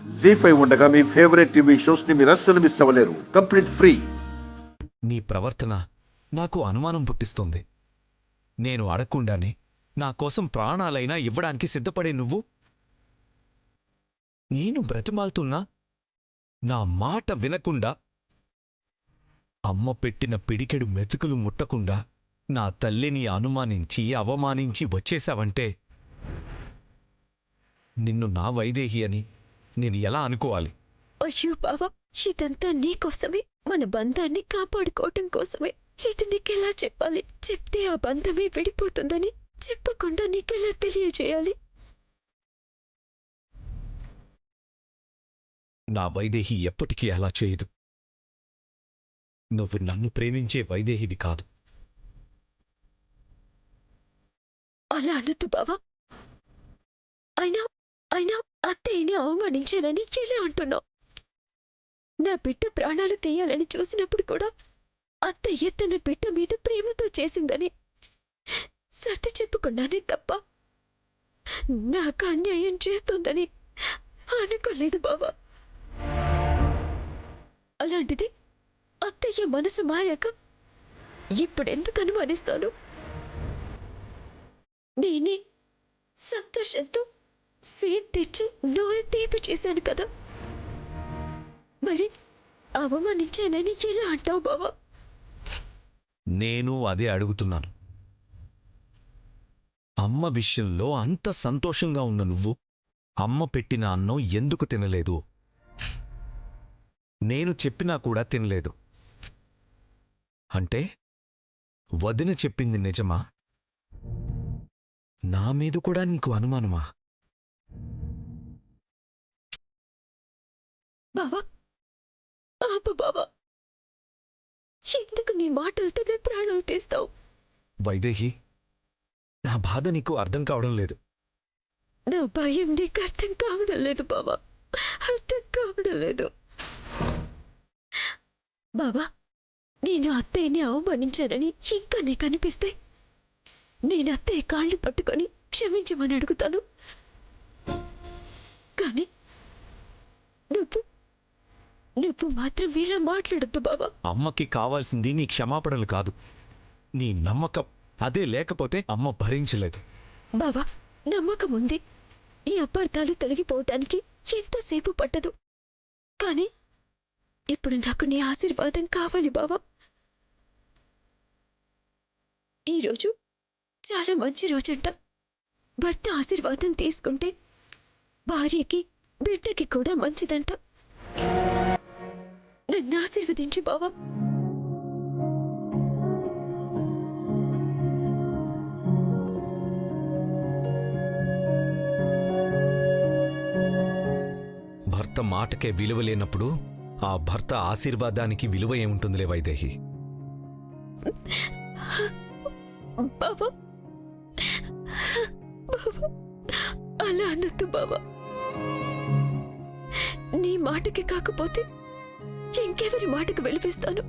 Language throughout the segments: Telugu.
జీ5 ఉండగా మీ ఫేవరెట్ టీవీ షోస్ ని మీరు అస్సలు మిస్ అవ్వలేరు. Complete free. నీ ప్రవర్తన నాకు అనుమానం పుట్టిస్తోంది. నేను అడగకుండానే నా కోసం ప్రాణాలైనా ఇవ్వడానికి సిద్ధపడే నువ్వు, నేను బ్రతిమాలుతున్నా నా మాట వినకుండా, అమ్మ పెట్టిన పిడికెడు మెతుకులు ముట్టకుండా నా తల్లిని అనుమానించి అవమానించి వచ్చేశావంటే నిన్ను నా వైదేహి అని నేను ఎలా అనుకోవాలి? అయ్యో బావా, ఇదంతా నీకోసమే, మన బంధాన్ని కాపాడుకోవటం కోసమే. ఇది నీకెలా చెప్పాలి? చెప్తే ఆ బంధమే విడిపోతుందని చెప్పకుండా నీకెలా తెలియజేయాలి? నా వైదేహి ఎప్పటికీ అలా చేయదు. నువ్వు నన్ను ప్రేమించే వైదేహివి కాదు. అలా అనొద్దు బావా. అయినా అయినా అత్తయ్యని అవమానించానని ఎలా అంటున్నావు? నా బిడ్డ ప్రాణాలు తీయాలని చూసినప్పుడు కూడా అత్తయ్య తన బిడ్డ మీద ప్రేమతో చేసిందని సర్ది చెప్పుకున్నానే తప్ప నాకు అన్యాయం చేస్తుందని అనుకోలేదు బావా. అలాంటిది అత్తయ్య మనసు మారాక ఇప్పుడెందుకు అనుమానిస్తాను? నేనే సంతోషంతో స్వీట్ తెచ్చి నోరు తీపి చేశాను కదా, మరి అవమానించానని ఎలా అంటావు బావా? నేను అదే అడుగుతున్నాను. అమ్మ విషయంలో అంత సంతోషంగా ఉన్న నువ్వు అమ్మ పెట్టిన అన్నం ఎందుకు తినలేదు? నేను చెప్పినా కూడా తినలేదు అంటే వదిన చెప్పింది నిజమా? నా మీద కూడా నీకు అనుమానమా? బావా, ఆపు బావా. ఎందుకు నీ మాటలతోనే ప్రాణాలు తీస్తావు? వైదేహి, నా బాధ నీకు అర్థం కావడం లేదు. నా భయం నీకు అర్థం కావడం లేదు బావా, అర్థం కావడం లేదు. బావా, నేను అత్తయ్యని అవమానించానని ఇంకా నీకు అనిపిస్తే నేను అత్తయ్య కాళ్ళు పట్టుకొని క్షమించమని అడుగుతాను. కానీ నువ్వు మాత్రం ఇలా మాట్లాడొద్దు బావా. అమ్మకి కావాల్సింది నీ క్షమాపణలు కాదు, నీ నమ్మకం. అదే లేకపోతే అమ్మ భరించలేదు. బావా, నమ్మకం ఉంది. ఈ అపార్థాలు తొలగిపోవటానికి ఎంతసేపు పట్టదు. కానీ ఇప్పుడు నాకు నీ ఆశీర్వాదం కావాలి బావా. ఈరోజు చాలా మంచి రోజంట. భర్త ఆశీర్వాదం తీసుకుంటే భార్యకి బిడ్డకి కూడా మంచిదంట. నన్ను ఆశీర్వదించు బావా. భర్త మాటకే విలువ లేనప్పుడు ఆ భర్త ఆశీర్వాదానికి విలువ ఏముంటుందిలే వైదేహి. బావా, అలా అనొద్దు బావా. నీ మాటకి కాకపోతే ఇంకెవరి మాటకు విలువిస్తాను?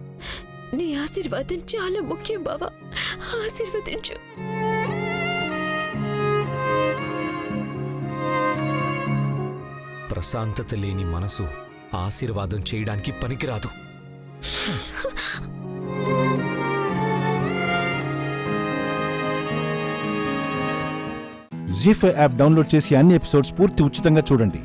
నీ ఆశీర్వాదం చాలా ముఖ్యం బావా, ఆశీర్వదించు. ప్రశాంతత లేని మనసు ఆశీర్వాదం చేయడానికి పనికిరాదు. జీ5 యాప్ డౌన్లోడ్ చేసి అన్ని ఎపిసోడ్స్ పూర్తి ఉచితంగా చూడండి.